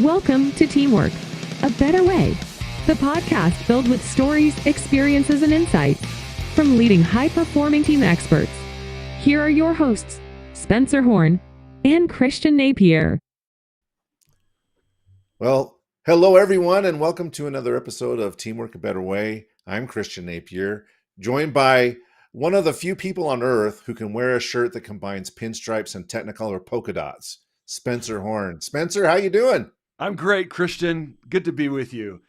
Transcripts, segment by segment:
Welcome to Teamwork, A Better Way, the podcast filled with stories, experiences, and insights from leading high-performing team experts. Here are your hosts, Spencer Horn and Christian Napier. Well, hello everyone, and welcome to another episode of Teamwork, A Better Way. I'm Christian Napier, joined by one of the few people on earth who can wear a shirt that combines pinstripes and Technicolor polka dots, Spencer Horn. Spencer, how you doing? I'm great, Christian. Good to be with you.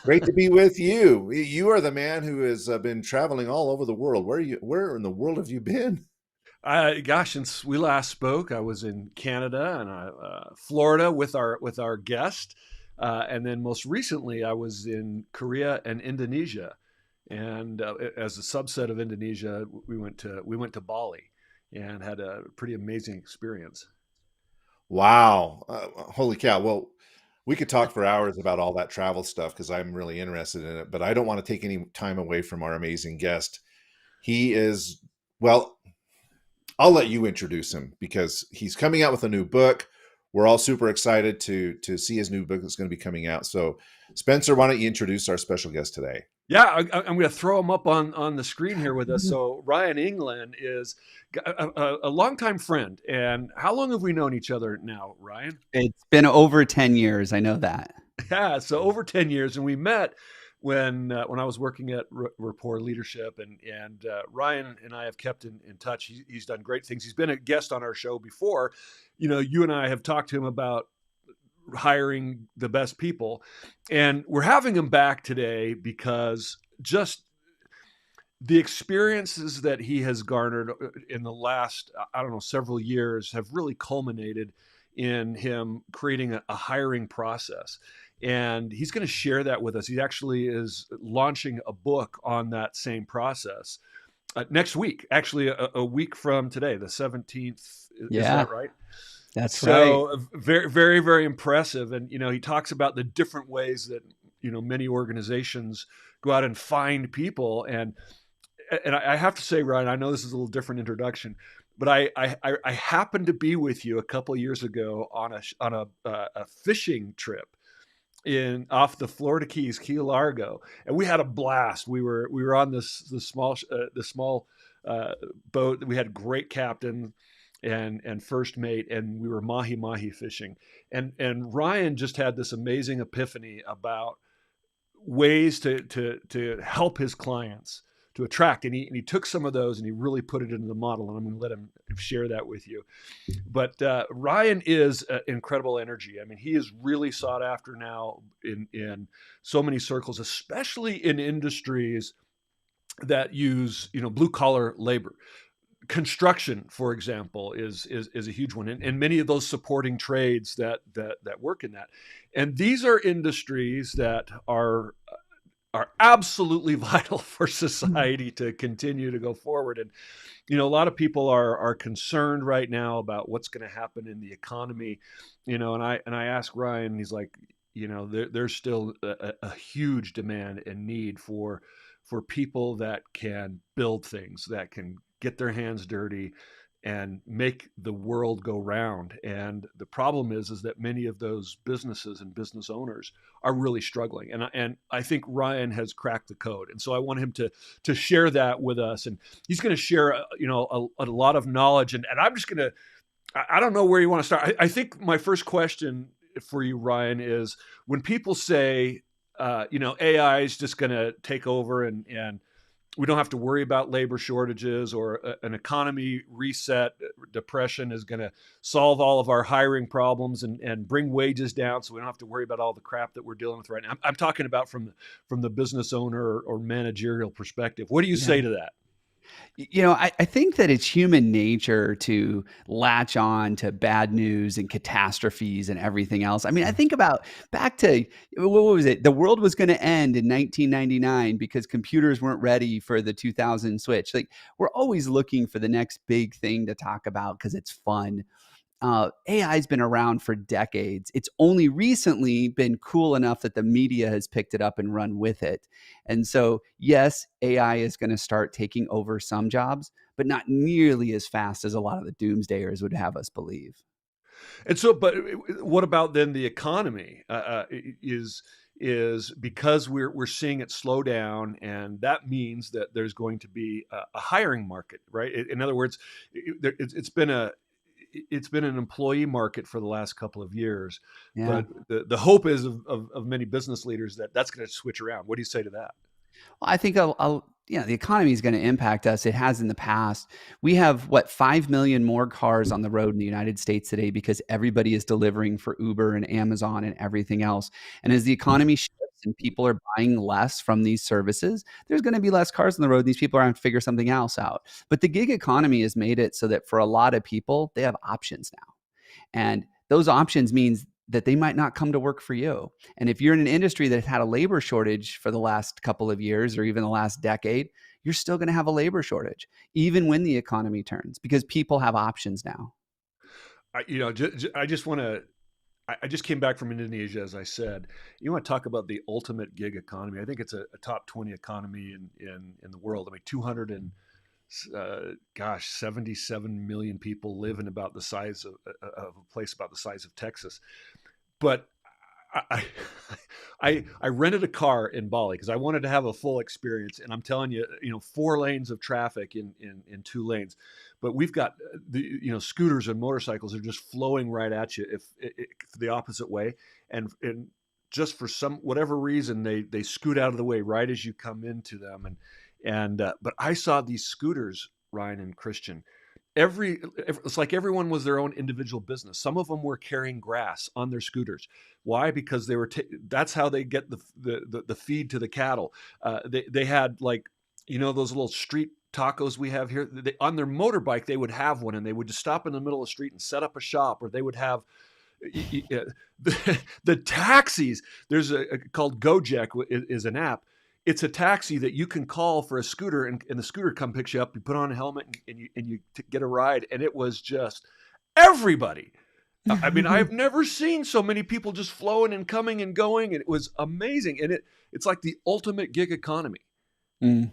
Great to be with you. You are the man who has been traveling all over the world. Where in the world have you been? Gosh, since we last spoke, I was in Canada and Florida with our guest, and then most recently I was in Korea and Indonesia. And as a subset of Indonesia, we went to Bali and had a pretty amazing experience. Wow. Holy cow. Well, we could talk for hours about all that travel stuff because I'm really interested in it, but I don't want to take any time away from our amazing guest. He is, well, I'll let you introduce him because he's coming out with a new book. We're all super excited to see his new book that's going to be coming out. So, Spencer, why don't you introduce our special guest today? Yeah, I'm going to throw him up on the screen here with us. So Ryan Englin is a longtime friend. And how long have we known each other now, Ryan? It's been over 10 years. I know that. Yeah, so over 10 years. And we met when I was working at Rapport Leadership. And Ryan and I have kept in touch. He's done great things. He's been a guest on our show before. You know, you and I have talked to him about hiring the best people, and we're having him back today because just the experiences that he has garnered in the last, several years have really culminated in him creating a hiring process. And he's going to share that with us. He actually is launching a book on that same process next week, actually a week from today, the 17th. Yeah. Is that right? That's right. So very, very, very impressive. And, he talks about the different ways that, many organizations go out and find people. And I have to say, Ryan, I know this is a little different introduction, but I happened to be with you a couple of years ago on a fishing trip off the Florida Keys, Key Largo. And we had a blast. We were on the small boat. We had a great captain and first mate, and we were mahi fishing. And Ryan just had this amazing epiphany about ways to help his clients to attract. And he took some of those and he really put it into the model. And I'm going to let him share that with you. But Ryan is incredible energy. I mean, he is really sought after now in so many circles, especially in industries that use, blue collar labor. Construction, for example, is a huge one, and many of those supporting trades that work in that. And these are industries that are absolutely vital for society to continue to go forward. And a lot of people are concerned right now about what's going to happen in the economy. And I asked Ryan, and he's like, there's still a huge demand and need for people that can build things, that can get their hands dirty and make the world go round. And the problem is that many of those businesses and business owners are really struggling. And I think Ryan has cracked the code. And so I want him to share that with us. And he's going to share, a lot of knowledge. And I'm just going to, I don't know where you want to start. I think my first question for you, Ryan, is when people say, AI is just going to take over and we don't have to worry about labor shortages or an economy reset. Depression is going to solve all of our hiring problems and bring wages down, so we don't have to worry about all the crap that we're dealing with right now. I'm talking about from the business owner or managerial perspective. What do you say to that? I think that it's human nature to latch on to bad news and catastrophes and everything else. I mean, I think about back to, what was it? The world was going to end in 1999 because computers weren't ready for the 2000 switch. Like, we're always looking for the next big thing to talk about because it's fun. AI has been around for decades. It's only recently been cool enough that the media has picked it up and run with it. And so, yes, AI is going to start taking over some jobs, but not nearly as fast as a lot of the doomsdayers would have us believe. And so, but what about then the economy? Is because we're seeing it slow down, and that means that there's going to be a hiring market, right? In other words, it's been an employee market for the last couple of years, Yeah. but the hope is of many business leaders that that's going to switch around. What do you say to that? Well, I think the economy is going to impact us. It has in the past. We have 5 million more cars on the road in the United States today because everybody is delivering for Uber and Amazon and everything else. And as the economy shifts and people are buying less from these services, there's going to be less cars on the road. These people are going to figure something else out. But the gig economy has made it so that for a lot of people, they have options now. And those options means that they might not come to work for you. And if you're in an industry that had a labor shortage for the last couple of years or even the last decade, you're still going to have a labor shortage, even when the economy turns, because people have options now. I just want to. I just came back from Indonesia, as I said. You want to talk about the ultimate gig economy? I think it's a top 20 economy in the world. I mean, 77 million people live in about the size of a place about the size of Texas. But I rented a car in Bali because I wanted to have a full experience, and I'm telling you, 4 lanes of traffic in 2 lanes, but we've got the scooters and motorcycles are just flowing right at you if the opposite way, and just for whatever reason they scoot out of the way right as you come into them, but I saw these scooters, Ryan and Christian. It's like everyone was their own individual business. Some of them were carrying grass on their scooters. Why? Because they were. That's how they get the feed to the cattle. They had those little street tacos we have here. On their motorbike, they would have one, and they would just stop in the middle of the street and set up a shop, or they would have the taxis. There's called Gojek is an app. It's a taxi that you can call for a scooter, and the scooter picks you up. You put on a helmet and you get a ride. And it was just everybody. I mean, I've never seen so many people just flowing and coming and going. And it was amazing. And it's like the ultimate gig economy. Mm.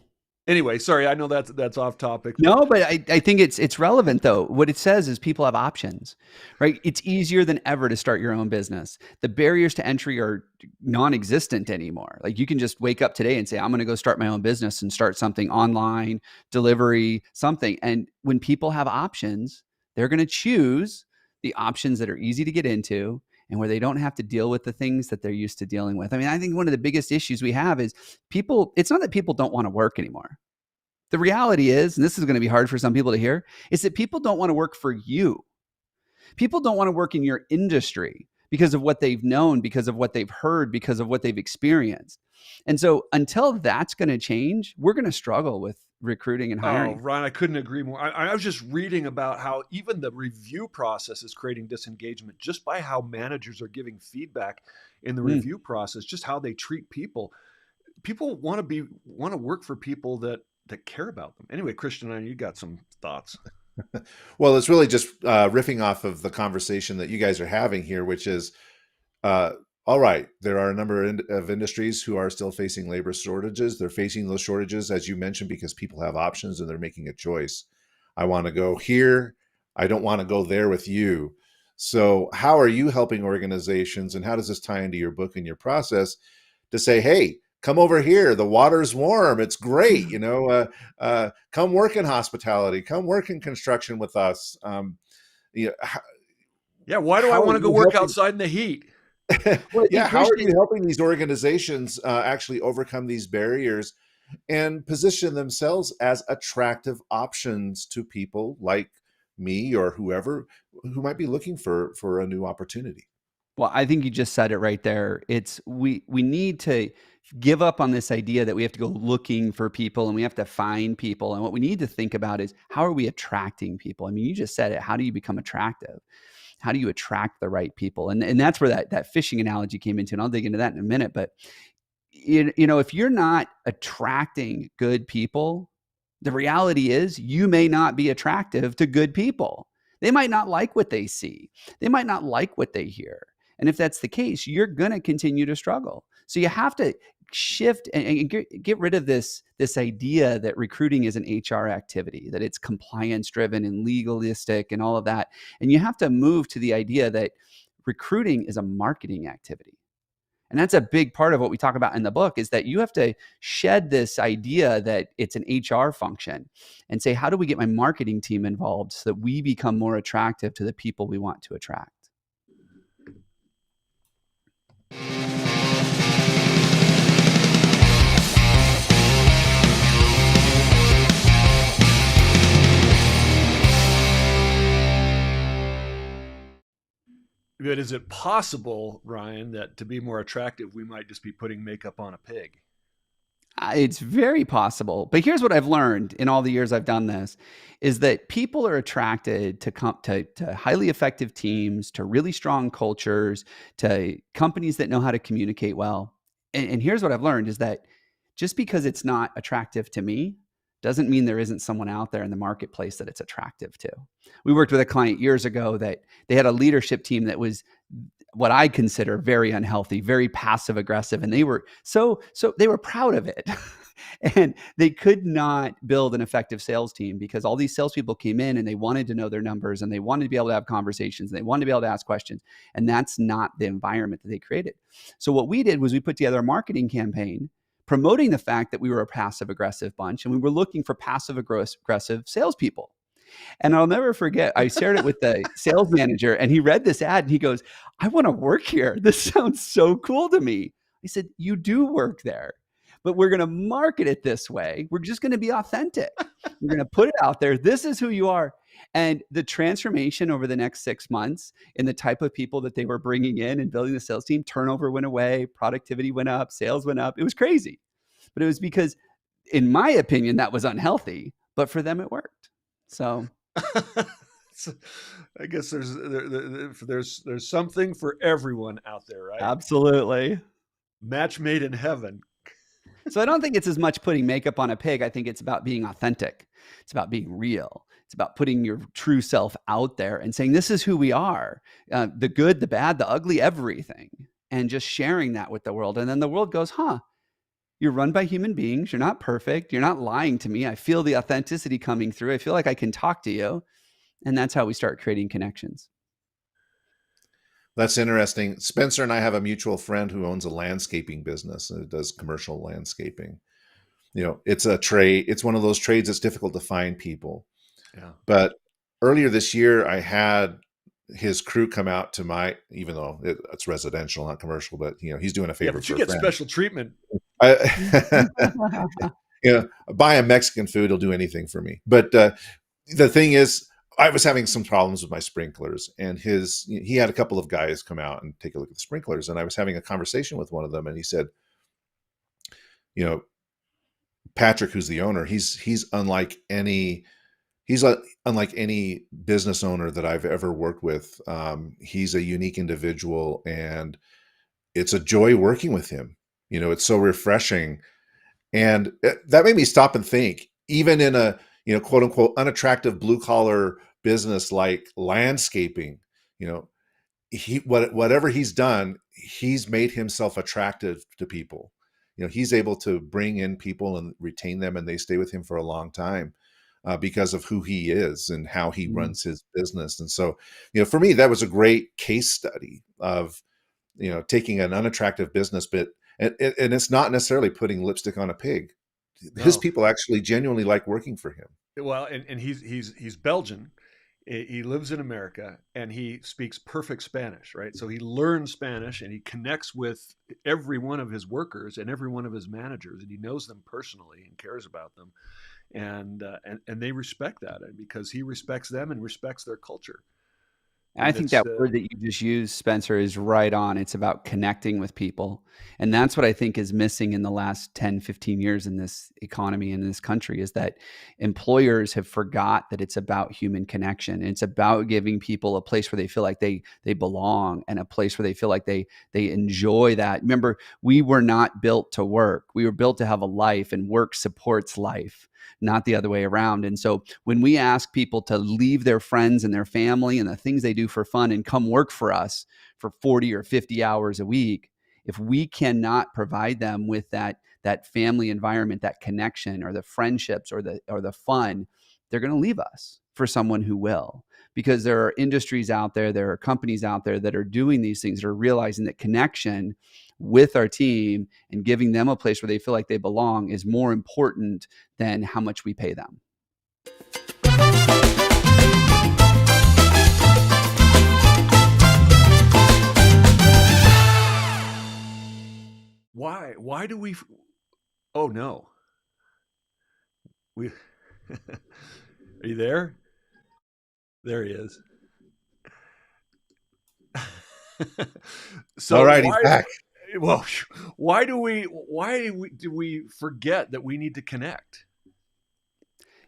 Anyway, sorry, I know that's off topic. No, but I think it's relevant though. What it says is people have options, right? It's easier than ever to start your own business. The barriers to entry are non-existent anymore. Like you can just wake up today and say, I'm going to go start my own business and start something online, delivery, something. And when people have options, they're going to choose the options that are easy to get into and where they don't have to deal with the things that they're used to dealing with. I mean, I think one of the biggest issues we have is it's not that people don't want to work anymore. The reality is, and this is going to be hard for some people to hear, is that people don't want to work for you. People don't want to work in your industry because of what they've known, because of what they've heard, because of what they've experienced. And so until that's going to change, we're going to struggle with recruiting and hiring. Oh, Ryan, I couldn't agree more. I was just reading about how even the review process is creating disengagement just by how managers are giving feedback in the review process, just how they treat people. People want to work for people that care about them. Anyway, Christian, you got some thoughts. Well, it's really just riffing off of the conversation that you guys are having here, which is, all right, there are a number of industries who are still facing labor shortages. They're facing those shortages, as you mentioned, because people have options and they're making a choice. I want to go here. I don't want to go there with you. So how are you helping organizations, and how does this tie into your book and your process to say, hey, come over here. The water's warm. It's great. Come work in hospitality. Come work in construction with us. Why do I want to go work outside in the heat? Well, how are you helping these organizations actually overcome these barriers and position themselves as attractive options to people like me or whoever who might be looking for a new opportunity? Well, I think you just said it right there. We need to give up on this idea that we have to go looking for people and we have to find people. And what we need to think about is, how are we attracting people? I mean, you just said it. How do you become attractive? How do you attract the right people? And that's where that fishing analogy came into, and I'll dig into that in a minute. But if you're not attracting good people, the reality is you may not be attractive to good people. They might not like what they see. They might not like what they hear. And if that's the case, you're going to continue to struggle. So you have to shift and get rid of this idea that recruiting is an HR activity, that it's compliance driven and legalistic and all of that. And you have to move to the idea that recruiting is a marketing activity. And that's a big part of what we talk about in the book, is that you have to shed this idea that it's an HR function and say, how do we get my marketing team involved so that we become more attractive to the people we want to attract? But is it possible, Ryan, that to be more attractive, we might just be putting makeup on a pig? It's very possible. But here's what I've learned in all the years I've done this, is that people are attracted to highly effective teams, to really strong cultures, to companies that know how to communicate well. And here's what I've learned is that just because it's not attractive to me doesn't mean there isn't someone out there in the marketplace that it's attractive to. We worked with a client years ago that they had a leadership team that was what I consider very unhealthy, very passive aggressive. And they were so they were proud of it. And they could not build an effective sales team because all these salespeople came in and they wanted to know their numbers and they wanted to be able to have conversations and they wanted to be able to ask questions. And that's not the environment that they created. So what we did was we put together a marketing campaign promoting the fact that we were a passive aggressive bunch and we were looking for passive aggressive salespeople. And I'll never forget, I shared it with the sales manager and he read this ad and he goes, I want to work here. This sounds so cool to me. I said, you do work there, but we're going to market it this way. We're just going to be authentic. We're going to put it out there. This is who you are. And the transformation over the next 6 months in the type of people that they were bringing in and building the sales team, turnover went away, productivity went up, sales went up. It was crazy. But it was because, in my opinion, that was unhealthy, but for them it worked. So I guess there's something for everyone out there, right? Absolutely. Match made in heaven. So I don't think it's as much putting makeup on a pig. I think it's about being authentic. It's about being real. It's about putting your true self out there and saying, this is who we are, the good, the bad, the ugly, everything, and just sharing that with the world. And then the world goes, you're run by human beings. You're not perfect. You're not lying to me. I feel the authenticity coming through. I feel like I can talk to you. And that's how we start creating connections. That's interesting. Spencer and I have a mutual friend who owns a landscaping business and it does commercial landscaping. It's a trade. It's one of those trades that's difficult to find people. Yeah. But earlier this year, I had his crew come out to even though it's residential, not commercial, but he's doing a favor. But you get special treatment. Buy a Mexican food, he'll do anything for me. But the thing is, I was having some problems with my sprinklers, and he had a couple of guys come out and take a look at the sprinklers, and I was having a conversation with one of them, and he said, Patrick, who's the owner, he's unlike any business owner that I've ever worked with. He's a unique individual, and it's a joy working with him. It's so refreshing. And that made me stop and think, even in a, quote unquote, unattractive blue collar business like landscaping, whatever he's done, he's made himself attractive to people. He's able to bring in people and retain them, and they stay with him for a long time because of who he is and how he runs his business. And so, for me, that was a great case study of, taking an unattractive business bit. And it's not necessarily putting lipstick on a pig. No. His people actually genuinely like working for him. Well, and he's Belgian. He lives in America and he speaks perfect Spanish, right? So he learns Spanish and he connects with every one of his workers and every one of his managers, and he knows them personally and cares about them, and they respect that because he respects them and respects their culture. And I think that word that you just used, Spencer, is right on. It's about connecting with people. And that's what I think is missing in the last 10, 15 years in this economy, in this country, is that employers have forgot that it's about human connection. It's about giving people a place where they feel like they belong, and a place where they feel like they enjoy that. Remember, we were not built to work. We were built to have a life, and work supports life, not the other way around. And so when we ask people to leave their friends and their family and the things they do for fun and come work for us for 40 or 50 hours a week, if we cannot provide them with that family environment, that connection, or the friendships, or the fun, they're going to leave us for someone who will. Because there are industries out there are companies out there that are doing these things, that are realizing that connection with our team and giving them a place where they feel like they belong is more important than how much we pay them. Why do we? Oh no, we. Are you there? There he is. So All right, he's back. well, why do we forget that we need to connect?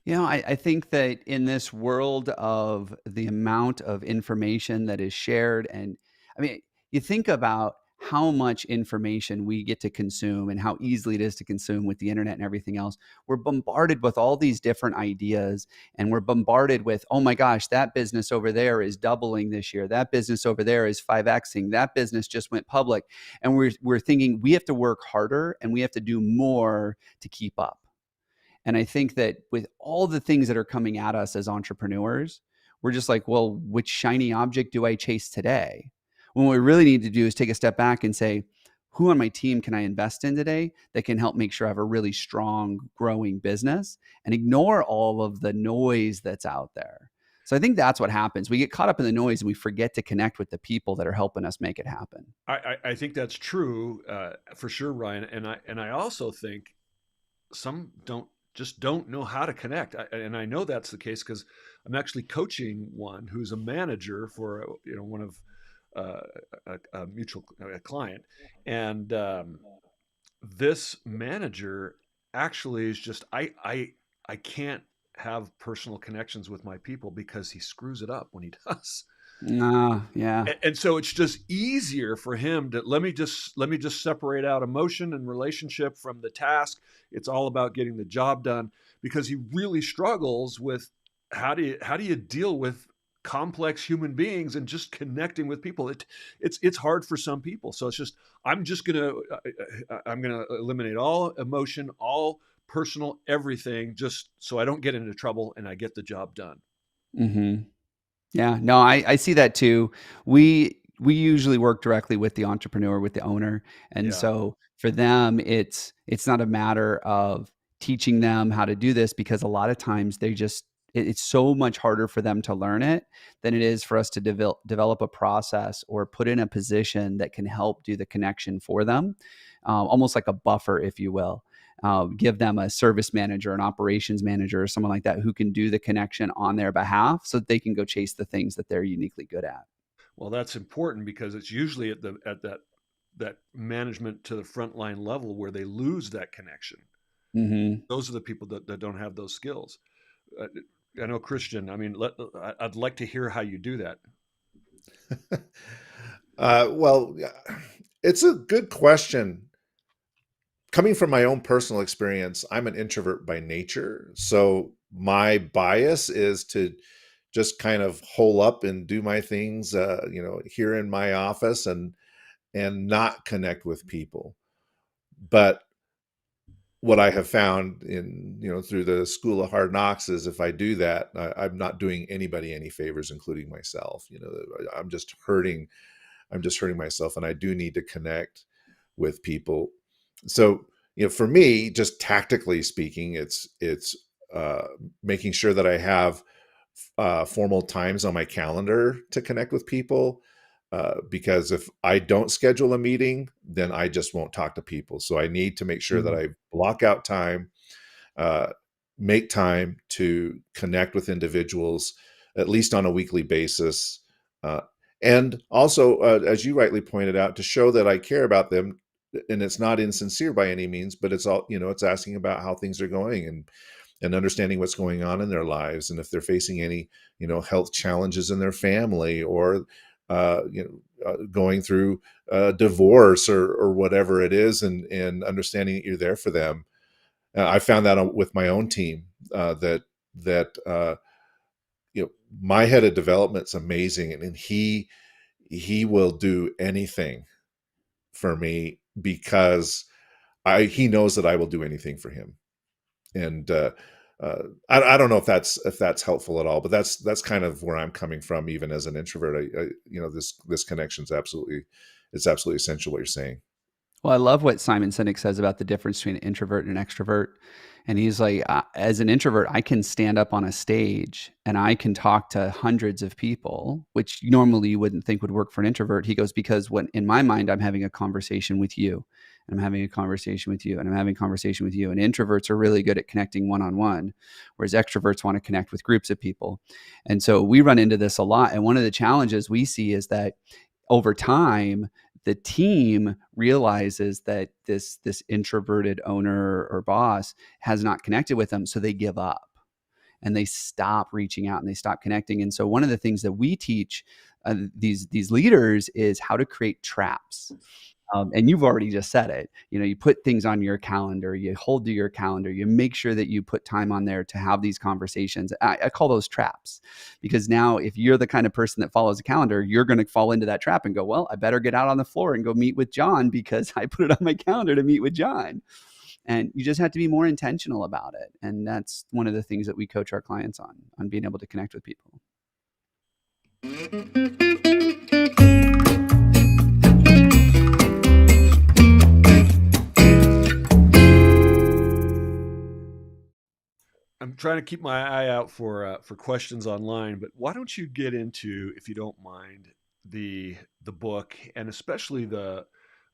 I think that in this world of the amount of information that is shared, and I mean, you think about how much information we get to consume and how easily it is to consume with the internet and everything else. We're bombarded with all these different ideas, and we're bombarded with, oh my gosh, that business over there is doubling this year. That business over there is 5Xing. That business just went public. And we're thinking we have to work harder and we have to do more to keep up. And I think that with all the things that are coming at us as entrepreneurs, we're just like, well, which shiny object do I chase today? When what we really need to do is take a step back and say, who on my team can I invest in today that can help make sure I have a really strong, growing business, and ignore all of the noise that's out there. So I think that's what happens. We get caught up in the noise and we forget to connect with the people that are helping us make it happen. I think that's true for sure, Ryan. And I also think some don't know how to connect. And I know that's the case because I'm actually coaching one who's a manager for one of a mutual client, and this manager actually is just I can't have personal connections with my people because he screws it up when he does. Yeah. And so it's just easier for him to let me just separate out emotion and relationship from the task. It's all about getting the job done, because he really struggles with how do you deal with complex human beings and just connecting with people. It's hard for some people. So it's just I'm gonna eliminate all emotion, all personal, everything, just so I don't get into trouble and I get the job done. Mm-hmm. Yeah, no, I see that too. We usually work directly with the entrepreneur, with the owner. And Yeah. so for them, it's not a matter of teaching them how to do this, because a lot of times it's so much harder for them to learn it than it is for us to develop a process or put in a position that can help do the connection for them, almost like a buffer, if you will. Give them a service manager, an operations manager, or someone like that who can do the connection on their behalf so that they can go chase the things that they're uniquely good at. Well, that's important because it's usually at that management to the frontline level where they lose that connection. Mm-hmm. Those are the people that don't have those skills. I know, Christian. I mean, I'd like to hear how you do that. Well, it's a good question. Coming from my own personal experience, I'm an introvert by nature. So my bias is to just kind of hole up and do my things, here in my office and not connect with people. But what I have found through the school of hard knocks is if I do that, I'm not doing anybody any favors, including myself. I'm just hurting myself, and I do need to connect with people. So, for me, just tactically speaking, it's making sure that I have formal times on my calendar to connect with people. Because if I don't schedule a meeting, then I just won't talk to people. So I need to make sure that I block out time, make time to connect with individuals, at least on a weekly basis. And also, as you rightly pointed out, to show that I care about them. And it's not insincere by any means, but it's all, it's asking about how things are going and understanding what's going on in their lives. And if they're facing any, health challenges in their family, or going through divorce or whatever it is, and understanding that you're there for them. I found that with my own team, that my head of development's amazing, and he will do anything for me because he knows that I will do anything for him. And I don't know if that's helpful at all, but that's kind of where I'm coming from, even as an introvert. This connection is absolutely essential. What you're saying. Well, I love what Simon Sinek says about the difference between an introvert and an extrovert. And he's like, as an introvert, I can stand up on a stage and I can talk to hundreds of people, which normally you wouldn't think would work for an introvert. He goes, because when in my mind, I'm having a conversation with you, and I'm having a conversation with you, and I'm having a conversation with you. And introverts are really good at connecting one-on-one, whereas extroverts want to connect with groups of people. And so we run into this a lot. And one of the challenges we see is that over time, the team realizes that this introverted owner or boss has not connected with them, so they give up and they stop reaching out and they stop connecting. And so one of the things that we teach these leaders is how to create traps. And you've already just said it. You put things on your calendar, you hold to your calendar, you make sure that you put time on there to have these conversations. I call those traps, because now if you're the kind of person that follows a calendar, you're going to fall into that trap and go, well, I better get out on the floor and go meet with John because I put it on my calendar to meet with John. And you just have to be more intentional about it. And that's one of the things that we coach our clients on being able to connect with people. I'm trying to keep my eye out for questions online, but why don't you get into, if you don't mind, the book, and especially the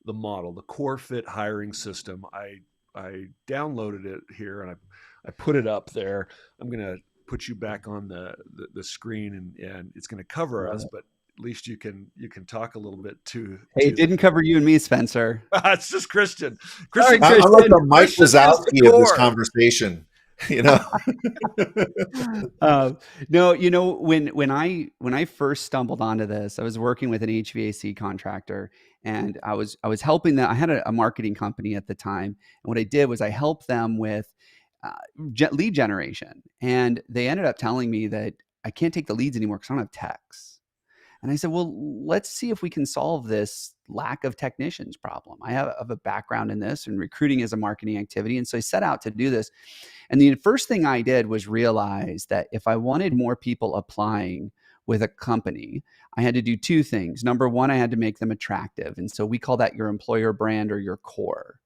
model, the Core Fit hiring system. I downloaded it here and I put it up there. I'm going to put you back on the screen, and it's going to cover us, but at least you can talk a little bit to. Hey, it didn't cover you and me, Spencer. It's just Christian. I'm like the Mike Wazowski of this conversation. No, when I first stumbled onto this, I was working with an HVAC contractor, and I was helping them. I had a marketing company at the time, and what I did was I helped them with lead generation, and they ended up telling me that I can't take the leads anymore because I don't have techs. And I said, well, let's see if we can solve this lack of technicians problem. I have a background in this, and recruiting is a marketing activity. And so I set out to do this. And the first thing I did was realize that if I wanted more people applying with a company, I had to do two things. Number one, I had to make them attractive. And so we call that your employer brand or your core.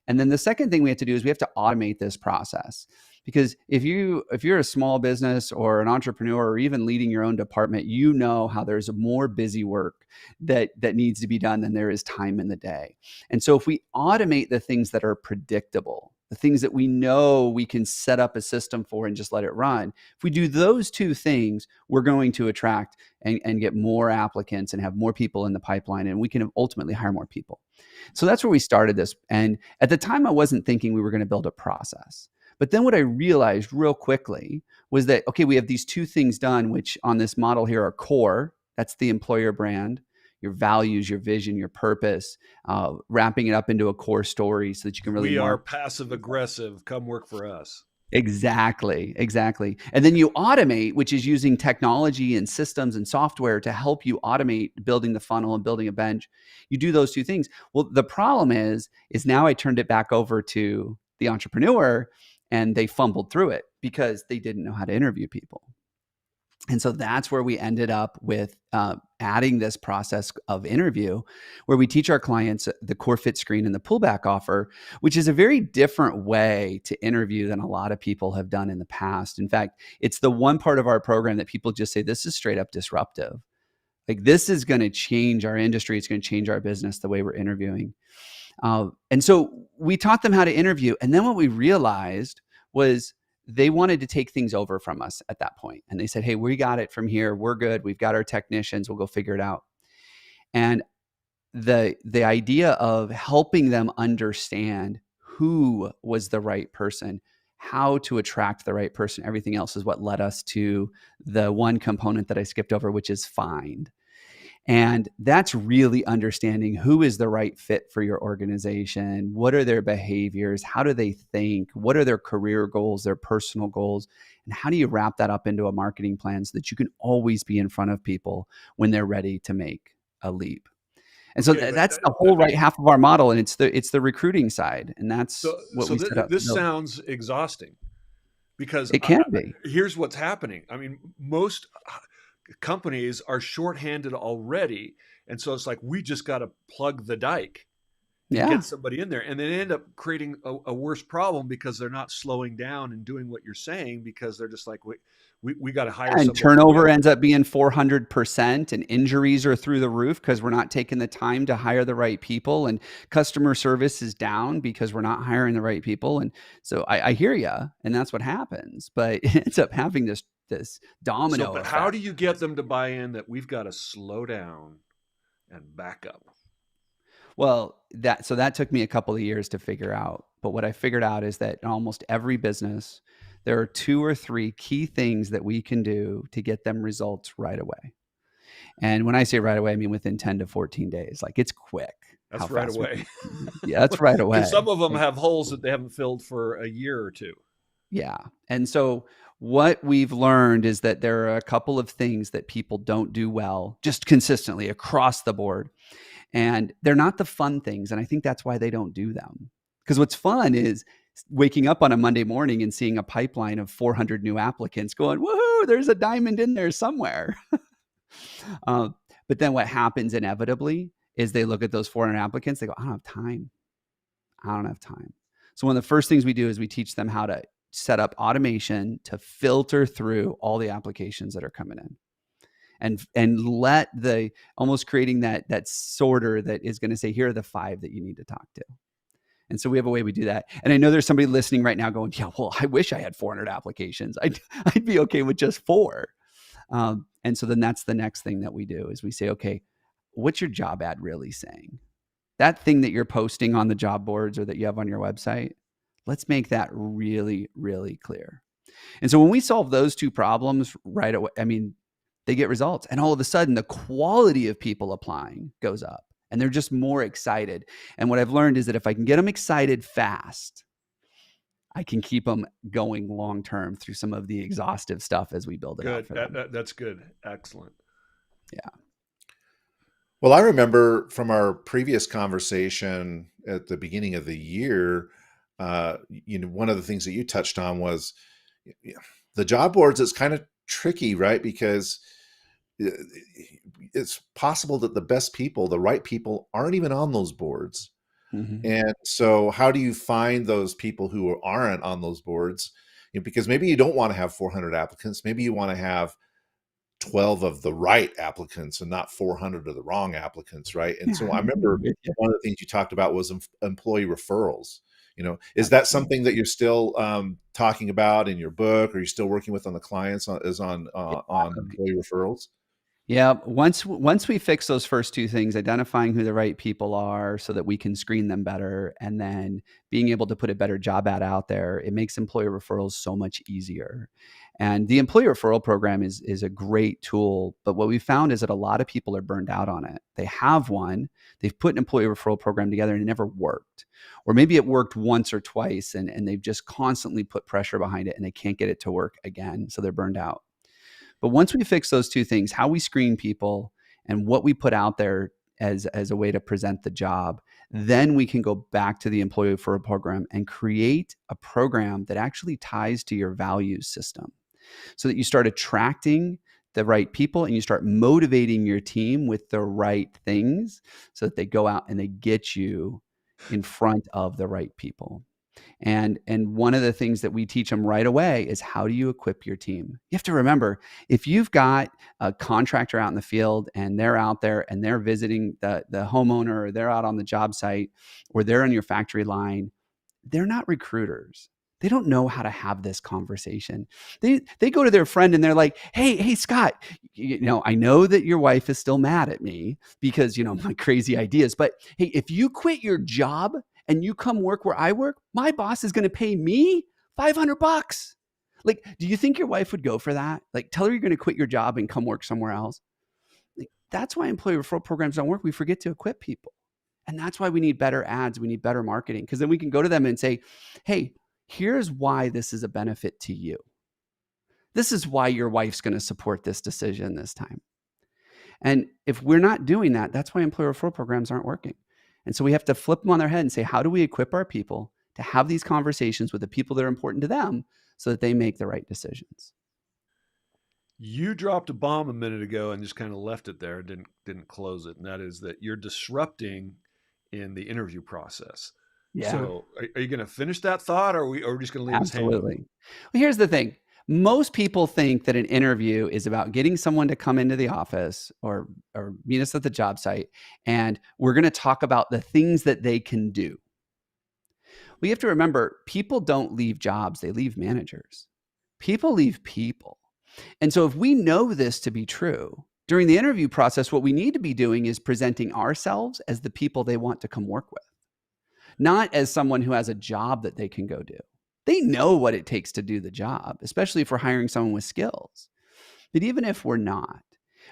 And then the second thing we have to do is we have to automate this process. Because if you're a small business or an entrepreneur or even leading your own department, you know how there's more busy work that needs to be done than there is time in the day. And so if we automate the things that are predictable, the things that we know we can set up a system for and just let it run, if we do those two things, we're going to attract and get more applicants and have more people in the pipeline, and we can ultimately hire more people. So that's where we started this. And at the time, I wasn't thinking we were going to build a process. But then what I realized real quickly was that, okay, we have these two things done, which on this model here are core. That's the employer brand, your values, your vision, your purpose, wrapping it up into a core story so that you can really. We are passive aggressive. Come work for us. Exactly. And then you automate, which is using technology and systems and software to help you automate building the funnel and building a bench. You do those two things. Well, the problem is now I turned it back over to the entrepreneur, and they fumbled through it because they didn't know how to interview people. And so that's where we ended up with adding this process of interview, where we teach our clients the Core Fit screen and the pullback offer, which is a very different way to interview than a lot of people have done in the past. In fact, it's the one part of our program that people just say, this is straight up disruptive. Like, this is going to change our industry. It's going to change our business, the way we're interviewing. And so we taught them how to interview. And then what we realized was they wanted to take things over from us at that point. And they said, hey, we got it from here. We're good. We've got our technicians. We'll go figure it out. And the idea of helping them understand who was the right person, how to attract the right person, everything else is what led us to the one component that I skipped over, which is find. And that's really understanding who is the right fit for your organization. What are their behaviors? How do they think? What are their career goals, their personal goals? And how do you wrap that up into a marketing plan so that you can always be in front of people when they're ready to make a leap? And so Okay, but that's the whole right half of our model, and it's the recruiting side, and that's what we set up. this sounds exhausting because It can be. here's what's happening. I mean, most companies are shorthanded already, and so it's like we just got to plug the dike and Yeah. get somebody in there, and then end up creating a worse problem because they're not slowing down and doing what you're saying because they're just like we got to hire And somebody. turnover ends up being 400%, and injuries are through the roof because we're not taking the time to hire the right people, and customer service is down because we're not hiring the right people. And so I hear you, and that's what happens. But it ends up having this domino But effect. how do you get them to buy in that we've got to slow down and back up? Well, that took me a couple of years to figure out. But what I figured out is that in almost every business, there are 2 or 3 key things that we can do to get them results right away. And when I say right away, I mean within 10 to 14 days. Like, it's quick. That's right away. Yeah, that's right away. Because some of them have holes that they haven't filled for a year or two. Yeah. And so what we've learned is that there are a couple of things that people don't do well, just consistently across the board. And they're not the fun things. And I think that's why they don't do them. Because what's fun is waking up on a Monday morning and seeing a pipeline of 400 new applicants going, woohoo, there's a diamond in there somewhere. But then what happens inevitably is they look at those 400 applicants, they go, I don't have time. So one of the first things we do is we teach them how to set up automation to filter through all the applications that are coming in. And let almost creating that sorter that is going to say, here are the 5 that you need to talk to. And so we have a way we do that. And I know there's somebody listening right now going, yeah, well, I wish I had 400 applications. I'd be okay with just 4. And so then that's the next thing that we do is we say, okay, what's your job ad really saying? That thing that you're posting on the job boards or that you have on your website, let's make that really, really clear. And so when we solve those 2 problems right away, I mean, they get results. And all of a sudden, the quality of people applying goes up and they're just more excited. And what I've learned is that if I can get them excited fast, I can keep them going long-term through some of the exhaustive stuff as we build it out for them. That's good. Excellent. Yeah. Well, I remember from our previous conversation at the beginning of the year, one of the things that you touched on was the job boards. It's kind of tricky, right? Because it's possible that the best people, the right people, aren't even on those boards. Mm-hmm. And so how do you find those people who aren't on those boards? Because maybe you don't want to have 400 applicants. Maybe you want to have 12 of the right applicants and not 400 of the wrong applicants, right? And so I remember one of the things you talked about was employee referrals. Is that something that you're still talking about in your book, or you're still working with on the clients on employee referrals? Yeah. Once we fix those first 2 things, identifying who the right people are so that we can screen them better, and then being able to put a better job ad out there, it makes employee referrals so much easier. And the employee referral program is a great tool. But what we found is that a lot of people are burned out on it. They have one, they've put an employee referral program together and it never worked. Or maybe it worked once or twice and they've just constantly put pressure behind it and they can't get it to work again. So they're burned out. But once we fix those 2 things, how we screen people and what we put out there as a way to present the job, then we can go back to the employee referral program and create a program that actually ties to your values system so that you start attracting the right people and you start motivating your team with the right things so that they go out and they get you in front of the right people. And one of the things that we teach them right away is, how do you equip your team? You have to remember, if you've got a contractor out in the field and they're out there and they're visiting the homeowner, or they're out on the job site, or they're on your factory line, they're not recruiters. They don't know how to have this conversation. They go to their friend and they're like, hey, Scott, I know that your wife is still mad at me because, my crazy ideas, but hey, if you quit your job and you come work where I work, my boss is going to pay me $500. Like, do you think your wife would go for that? Like, tell her you're going to quit your job and come work somewhere else. Like, that's why employee referral programs don't work. We forget to equip people. And that's why we need better ads. We need better marketing, because then we can go to them and say, hey, here's why this is a benefit to you. This is why your wife's going to support this decision this time. And if we're not doing that, that's why employer referral programs aren't working. And so we have to flip them on their head and say, how do we equip our people to have these conversations with the people that are important to them so that they make the right decisions? You dropped a bomb a minute ago and just kind of left it there, didn't close it, and that is that you're disrupting in the interview process. Yeah. So are you going to finish that thought, or are we just going to leave Absolutely. us hanging? Well, here's the thing. Most people think that an interview is about getting someone to come into the office or meet us at the job site, and we're going to talk about the things that they can do. We have to remember, people don't leave jobs, they leave managers. People leave people. And so if we know this to be true, during the interview process, what we need to be doing is presenting ourselves as the people they want to come work with, not as someone who has a job that they can go do. They know what it takes to do the job, especially if we're hiring someone with skills. But even if we're not,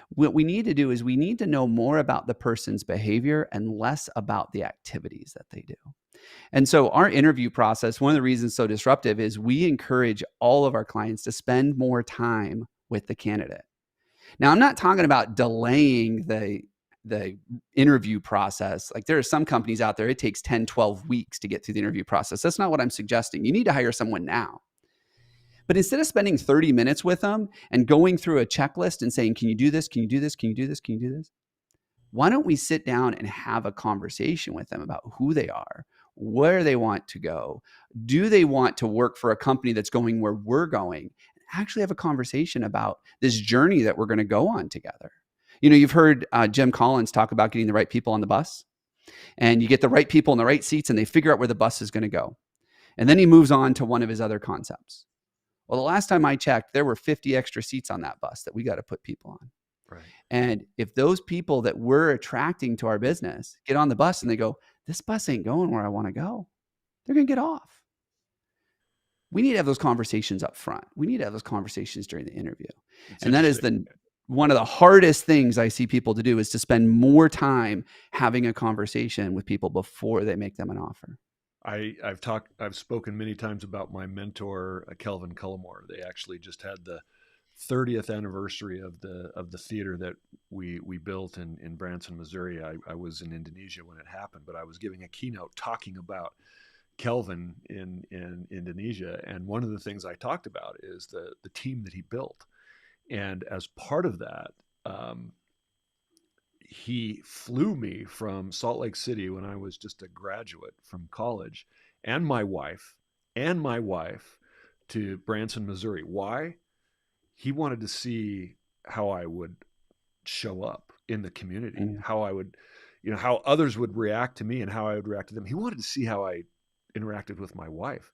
what we need to do is we need to know more about the person's behavior and less about the activities that they do. And so our interview process, one of the reasons it's so disruptive is we encourage all of our clients to spend more time with the candidate. Now, I'm not talking about delaying the interview process. Like, there are some companies out there, it takes 10, 12 weeks to get through the interview process. That's not what I'm suggesting. You need to hire someone now. But instead of spending 30 minutes with them and going through a checklist and saying, can you do this? Can you do this? Can you do this? Can you do this? Why don't we sit down and have a conversation with them about who they are, where they want to go? Do they want to work for a company that's going where we're going? Actually have a conversation about this journey that we're going to go on together. You know, you've heard Jim Collins talk about getting the right people on the bus, and you get the right people in the right seats and they figure out where the bus is going to go. And then he moves on to one of his other concepts. Well, the last time I checked, there were 50 extra seats on that bus that we got to put people on. Right. And if those people that we're attracting to our business get on the bus and they go, this bus ain't going where I want to go, they're going to get off. We need to have those conversations up front. We need to have those conversations during the interview. And that is one of the hardest things I see people to do, is to spend more time having a conversation with people before they make them an offer. I've spoken many times about my mentor, Kelvin Cullimore. They actually just had the 30th anniversary of the theater that we built in Branson, Missouri. I was in Indonesia when it happened, but I was giving a keynote talking about Kelvin in Indonesia. And one of the things I talked about is the team that he built. And as part of that, he flew me from Salt Lake City when I was just a graduate from college, and my wife to Branson, Missouri. Why? He wanted to see how I would show up in the community, how I would, how others would react to me and how I would react to them. He wanted to see how I interacted with my wife.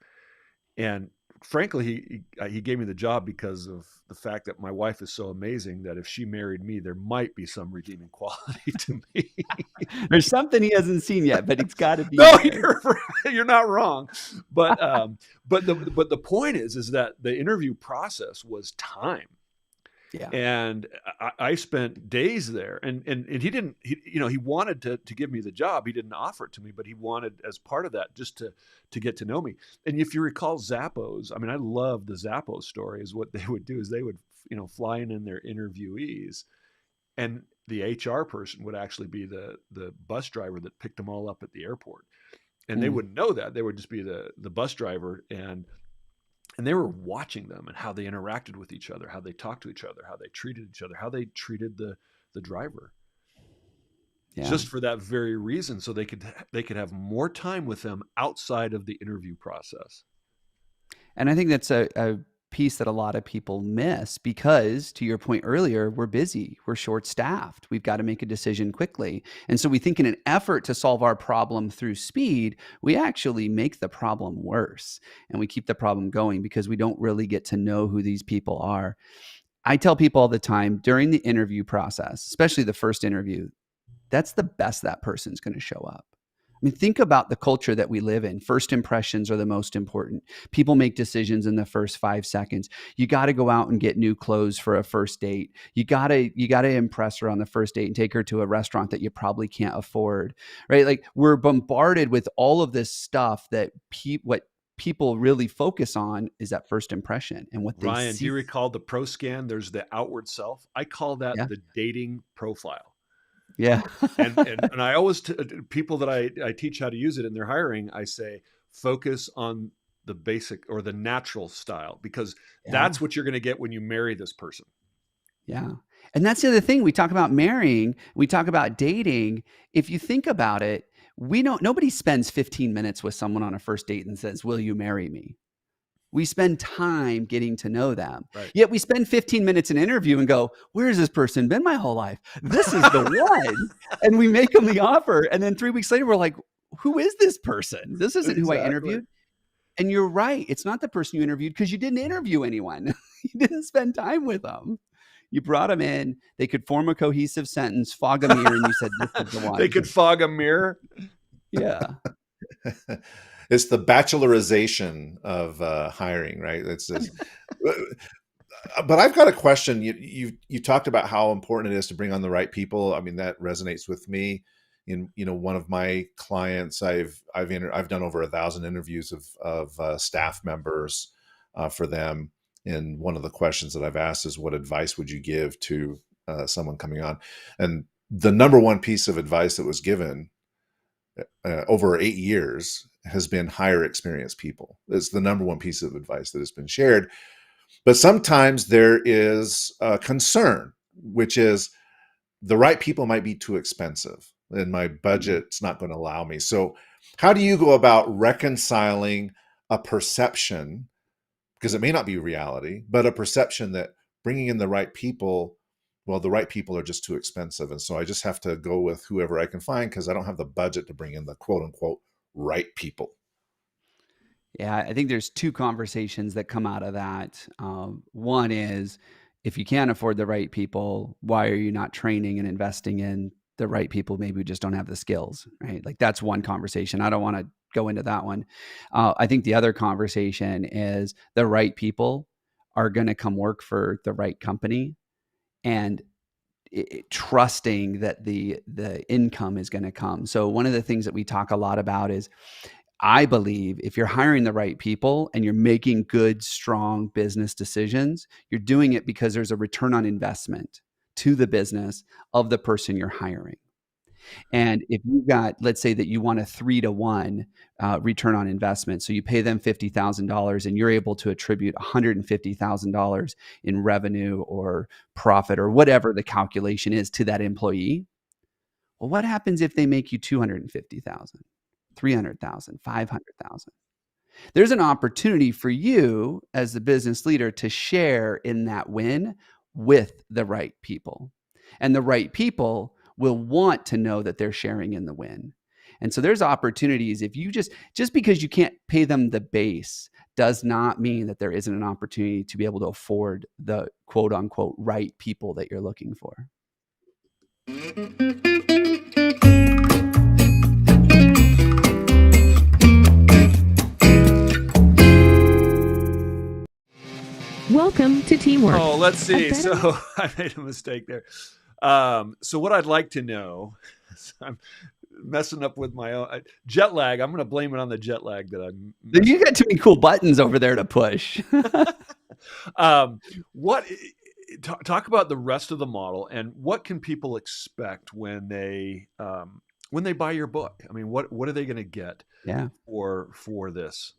And frankly, he gave me the job because of the fact that my wife is so amazing that if she married me, there might be some redeeming quality to me. There's something he hasn't seen yet, but it's got to be. No, you're not wrong. But the point is that the interview process was time. Yeah. And I spent days there, and he didn't, he wanted to give me the job. He didn't offer it to me, but he wanted, as part of that, just to get to know me. And if you recall Zappos, I mean, I love the Zappos stories. What they would do is they would, fly in their interviewees, and the HR person would actually be the bus driver that picked them all up at the airport. And they wouldn't know that. They would just be the bus driver, and they were watching them and how they interacted with each other, how they talked to each other, how they treated each other, how they treated the driver. Yeah. Just for that very reason, so they could have more time with them outside of the interview process. And I think that's a piece that a lot of people miss, because, to your point earlier, we're busy, we're short-staffed, we've got to make a decision quickly. And so we think in an effort to solve our problem through speed, we actually make the problem worse, and we keep the problem going because we don't really get to know who these people are. I tell people all the time, during the interview process, especially the first interview, that's the best that person's going to show up. I mean, think about the culture that we live in. First impressions are the most important. People make decisions in the first 5 seconds. You got to go out and get new clothes for a first date. You got to impress her on the first date and take her to a restaurant that you probably can't afford, right? Like, we're bombarded with all of this stuff that what people really focus on is that first impression and what they Ryan, see. do you recall the pro scan? There's the outward self. I call that Yeah. the dating profile. Yeah. And I always people that I teach how to use it in their hiring, I say focus on the basic or the natural style, because that's what you're going to get when you marry this person. Yeah. And that's the other thing. We talk about marrying, we talk about dating. If you think about it, nobody spends 15 minutes with someone on a first date and says, "Will you marry me?" We spend time getting to know them. Right. Yet we spend 15 minutes in an interview and go, "Where has this person been my whole life? This is the one." And we make them the offer. And then 3 weeks later, we're like, "Who is this person? This isn't who I interviewed." And you're right. It's not the person you interviewed because you didn't interview anyone. You didn't spend time with them. You brought them in. They could form a cohesive sentence, fog a mirror, and you said, "This is the one." They could fog a mirror. Yeah. It's the bachelorization of hiring, right? It's just, but I've got a question. You talked about how important it is to bring on the right people. I mean, that resonates with me. In one of my clients, I've done over 1,000 interviews of staff members for them. And one of the questions that I've asked is, what advice would you give to someone coming on? And the number one piece of advice that was given over 8 years has been hire experienced people. It's the number one piece of advice that has been shared. But sometimes there is a concern, which is the right people might be too expensive and my budget's not going to allow me. So how do you go about reconciling a perception, because it may not be reality, but a perception that bringing in the right people, well, the right people are just too expensive. And so I just have to go with whoever I can find because I don't have the budget to bring in the quote unquote right people? Yeah, I think there's two conversations that come out of that. One is, if you can't afford the right people, why are you not training and investing in the right people? Maybe we just don't have the skills, right? Like that's one conversation. I don't want to go into that one. I think the other conversation is the right people are going to come work for the right company, and trusting that the income is going to come. So one of the things that we talk a lot about is, I believe if you're hiring the right people and you're making good, strong business decisions, you're doing it because there's a return on investment to the business of the person you're hiring. And if you've got, let's say that you want a 3-to-1 return on investment, so you pay them $50,000 and you're able to attribute $150,000 in revenue or profit or whatever the calculation is to that employee. Well, what happens if they make you $250,000? 300,000, 500,000. There's an opportunity for you as the business leader to share in that win with the right people. And the right people will want to know that they're sharing in the win. And so there's opportunities. If you just because you can't pay them the base does not mean that there isn't an opportunity to be able to afford the quote unquote right people that you're looking for. Welcome to Teamwork. Oh, let's see. So I made a mistake there. So what I'd like to know, I'm messing up with my own jet lag. I'm going to blame it on the jet lag that I'm. You got too many cool buttons over there to push. Talk about the rest of the model and what can people expect when they buy your book? I mean, what are they going to get? Yeah. For this?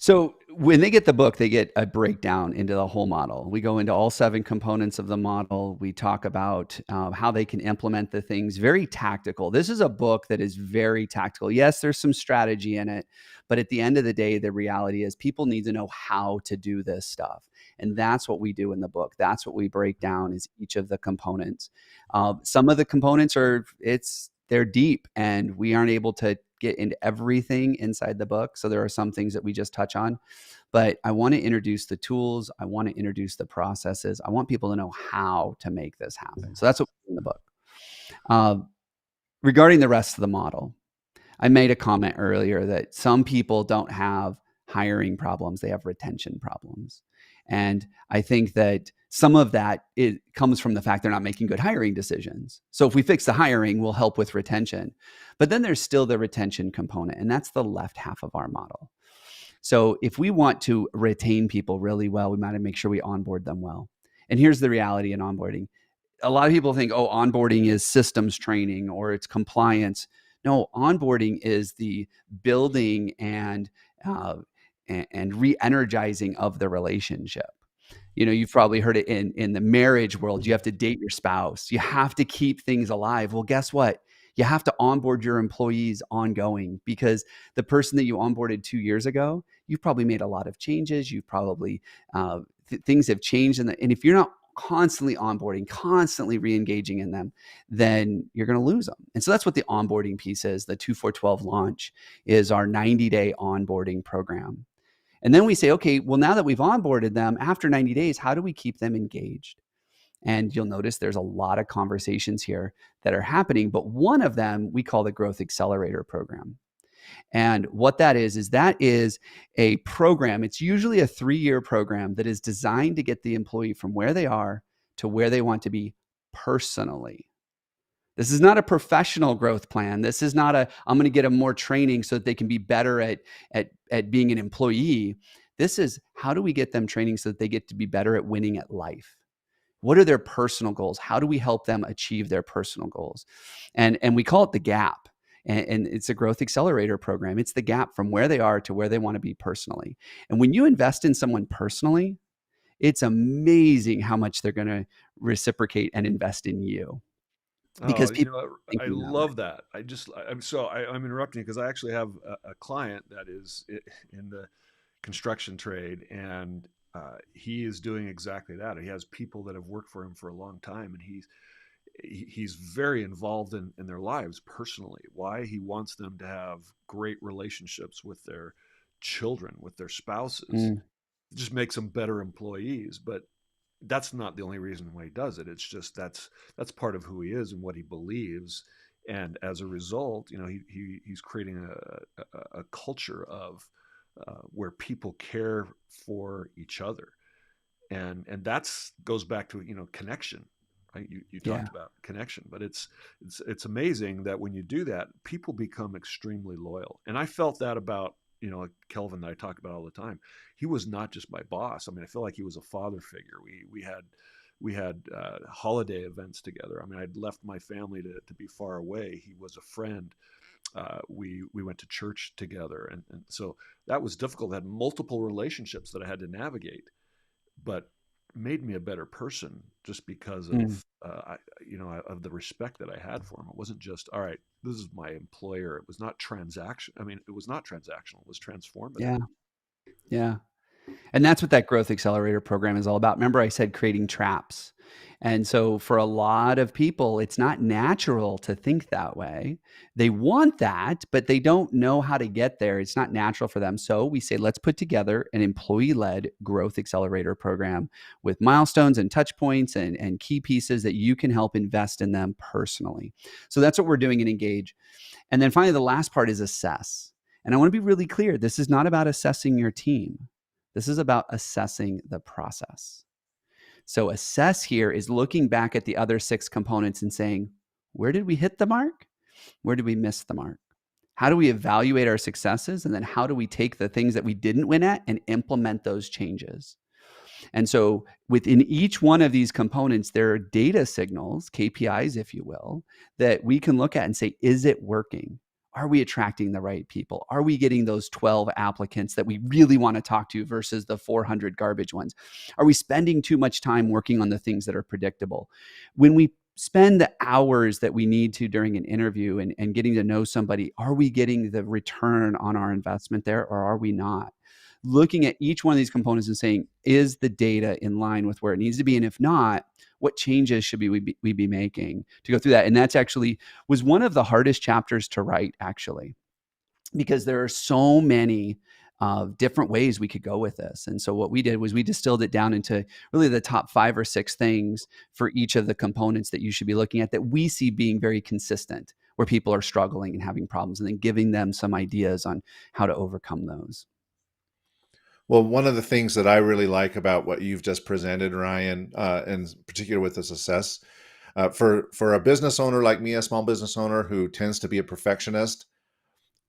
So when they get the book, they get a breakdown into the whole model. We go into all 7 components of the model. We talk about how they can implement the things, very tactical. This is a book that is very tactical. Yes, there's some strategy in it, but at the end of the day, the reality is people need to know how to do this stuff. And that's what we do in the book. That's what we break down is each of the components. Some of the components they're deep and we aren't able to get into everything inside the book. So there are some things that we just touch on, but I want to introduce the tools. I want to introduce the processes. I want people to know how to make this happen. So that's what we do in the book. Regarding the rest of the model, I made a comment earlier that some people don't have hiring problems. They have retention problems. And I think that some of that comes from the fact they're not making good hiring decisions. So if we fix the hiring, we'll help with retention. But then there's still the retention component, and that's the left half of our model. So if we want to retain people really well, we might make sure we onboard them well. And here's the reality in onboarding. A lot of people think, oh, onboarding is systems training or it's compliance. No, onboarding is the building and re-energizing of the relationship. You've probably heard it in the marriage world. You have to date your spouse. You have to keep things alive. Well, guess what? You have to onboard your employees ongoing, because the person that you onboarded 2 years ago, you've probably made a lot of changes. You've probably things have changed, and if you're not constantly onboarding, constantly re-engaging in them, then you're going to lose them. And so that's what the onboarding piece is. The 2412 launch is our 90-day onboarding program. And then we say, okay, well, now that we've onboarded them, after 90 days, how do we keep them engaged? And you'll notice there's a lot of conversations here that are happening, but one of them we call the Growth Accelerator Program. And what that is a program. It's usually a 3-year program that is designed to get the employee from where they are to where they want to be personally. This is not a professional growth plan. This is not I'm going to get them more training so that they can be better at being an employee. This is, how do we get them training so that they get to be better at winning at life? What are their personal goals? How do we help them achieve their personal goals? And we call it the gap. And it's a Growth Accelerator Program. It's the gap from where they are to where they want to be personally. And when you invest in someone personally, it's amazing how much they're going to reciprocate and invest in you. Because people I love that. I'm interrupting you because I actually have a client that is in the construction trade, and he is doing exactly that. He has people that have worked for him for a long time, and he's very involved in their lives personally. Why? He wants them to have great relationships with their children, with their spouses. It just makes them better employees. But that's not the only reason why he does it. It's just that's part of who he is and what he believes. And as a result, he's creating a culture of where people care for each other, and that's goes back to connection. Right? You talked about connection, but it's amazing that when you do that, people become extremely loyal. And I felt that about Kelvin that I talk about all the time. He was not just my boss. I mean, I feel like he was a father figure. We had holiday events together. I mean, I'd left my family to be far away. He was a friend. We went to church together, and so that was difficult. I had multiple relationships that I had to navigate, but made me a better person just because of of the respect that I had for him. It wasn't just, all right, this is my employer. It was not transaction. I mean, it was not transactional. It was transformative. Yeah. And that's what that Growth Accelerator Program is all about. Remember, I said creating traps. And so for a lot of people, it's not natural to think that way. They want that, but they don't know how to get there. It's not natural for them. So we say, let's put together an employee-led Growth Accelerator Program with milestones and touch points and key pieces that you can help invest in them personally. So that's what we're doing in Engage. And then finally, the last part is assess. And I want to be really clear. This is not about assessing your team. This is about assessing the process. So assess here is looking back at the other 6 components and saying, where did we hit the mark? Where did we miss the mark? How do we evaluate our successes? And then how do we take the things that we didn't win at and implement those changes? And so within each one of these components, there are data signals, KPIs, if you will, that we can look at and say, is it working? Are we attracting the right people? Are we getting those 12 applicants that we really want to talk to versus the 400 garbage ones? Are we spending too much time working on the things that are predictable? When we spend the hours that we need to during an interview and getting to know somebody, are we getting the return on our investment there, or are we not? Looking at each one of these components and saying, is the data in line with where it needs to be? And if not, what changes should we be making to go through that? And that's actually was one of the hardest chapters to write, actually, because there are so many different ways we could go with this. And so what we did was we distilled it down into really the top 5 or 6 things for each of the components that you should be looking at that we see being very consistent, where people are struggling and having problems, and then giving them some ideas on how to overcome those. Well, one of the things that I really like about what you've just presented, Ryan, in particular with this assess, for a business owner like me, a small business owner who tends to be a perfectionist,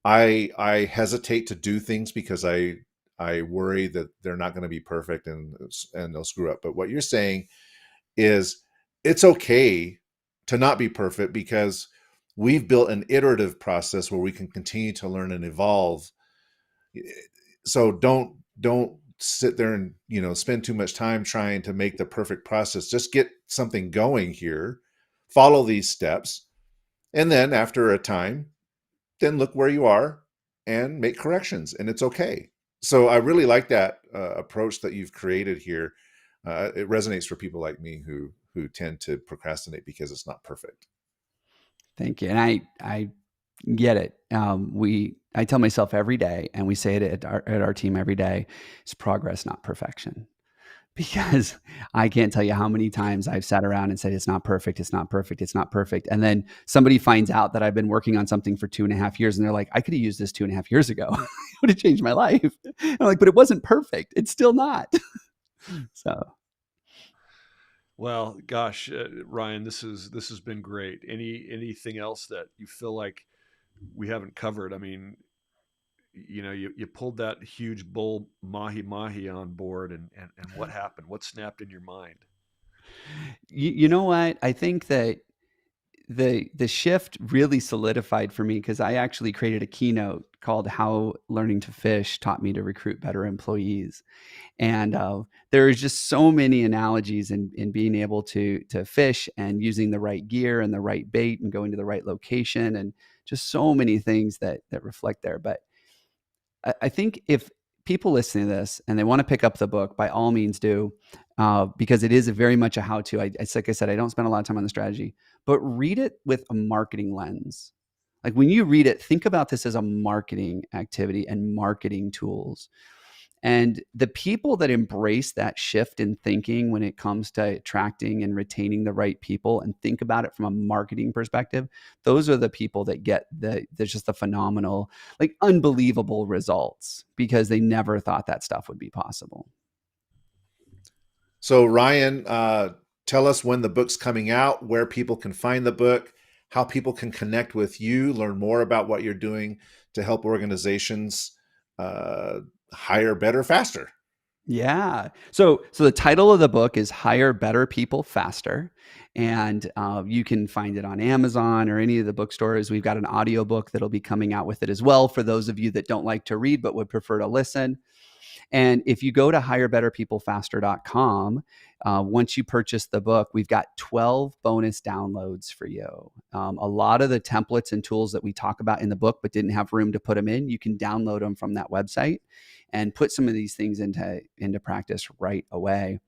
I hesitate to do things because I I worry that they're not going to be perfect and they'll screw up. But what you're saying is it's okay to not be perfect, because we've built an iterative process where we can continue to learn and evolve. So don't sit there and, spend too much time trying to make the perfect process. Just get something going here, follow these steps, and then after a time, then look where you are and make corrections, and it's okay. So I really like that approach that you've created here. It resonates for people like me who tend to procrastinate because it's not perfect. Thank you. And I get it. I tell myself every day, and we say it at our team every day, it's progress, not perfection. Because I can't tell you how many times I've sat around and said, it's not perfect, it's not perfect, it's not perfect. And then somebody finds out that I've been working on something for 2.5 years, and they're like, I could have used this 2.5 years ago. It would have changed my life. And I'm like, but it wasn't perfect. It's still not. So. Well, gosh, Ryan, this has been great. Anything else that you feel like we haven't covered? I mean, you pulled that huge bull mahi mahi on board, and what happened? What snapped in your mind? You know what? I think that the shift really solidified for me because I actually created a keynote called "How Learning to Fish Taught Me to Recruit Better Employees." And there is just so many analogies in being able to fish and using the right gear and the right bait and going to the right location, and just so many things that reflect there. But I think if people listen to this and they want to pick up the book, by all means do, because it is very much a how-to. It's like I said, I don't spend a lot of time on the strategy, but read it with a marketing lens. Like when you read it, think about this as a marketing activity and marketing tools. And the people that embrace that shift in thinking when it comes to attracting and retaining the right people and think about it from a marketing perspective, those are the people that get there's just the phenomenal, like unbelievable results because they never thought that stuff would be possible. So Ryan, tell us when the book's coming out, where people can find the book, how people can connect with you, learn more about what you're doing to help organizations hire better, faster. Yeah. So the title of the book is Hire Better People Faster. And you can find it on Amazon or any of the bookstores. We've got an audiobook that'll be coming out with it as well for those of you that don't like to read but would prefer to listen. And if you go to hirebetterpeoplefaster.com, once you purchase the book, we've got 12 bonus downloads for you. A lot of the templates and tools that we talk about in the book but didn't have room to put them in, you can download them from that website and put some of these things into practice right away.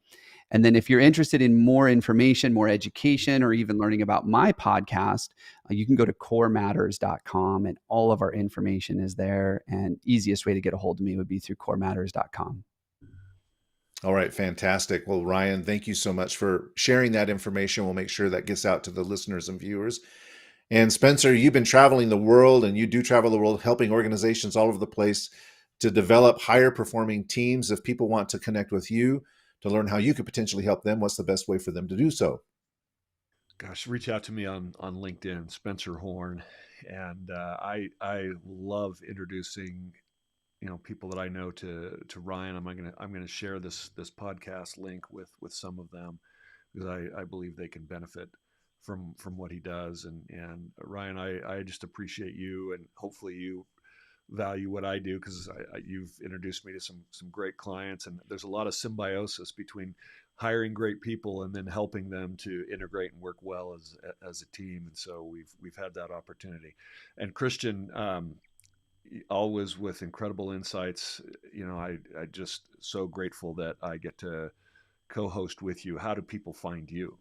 And then if you're interested in more information, more education, or even learning about my podcast, you can go to corematters.com, and all of our information is there. And easiest way to get a hold of me would be through corematters.com. All right, fantastic. Well, Ryan, thank you so much for sharing that information. We'll make sure that gets out to the listeners and viewers. And Spencer, you've been traveling the world, and you do travel the world, helping organizations all over the place to develop higher performing teams. If people want to connect with you to learn how you could potentially help them, what's the best way for them to do so? Gosh, reach out to me on LinkedIn, Spencer Horn, and I love introducing people that I know to Ryan. I'm gonna share this podcast link with some of them because I believe they can benefit from what he does. And Ryan, I just appreciate you, and hopefully you value what I do because you've introduced me to some great clients, and there's a lot of symbiosis between hiring great people and then helping them to integrate and work well as a team. And so we've had that opportunity. And Christian, always with incredible insights. I just so grateful that I get to co-host with you. How do people find you?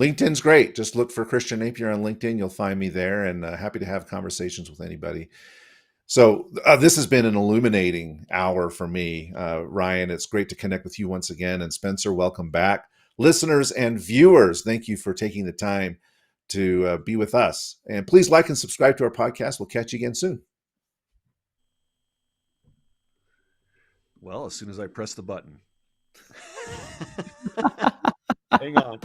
LinkedIn's great. Just look for Christian Napier on LinkedIn. You'll find me there, and happy to have conversations with anybody. So this has been an illuminating hour for me, Ryan. It's great to connect with you once again. And Spencer, welcome back. Listeners and viewers, thank you for taking the time to be with us. And please like and subscribe to our podcast. We'll catch you again soon. Well, as soon as I press the button. Hang on.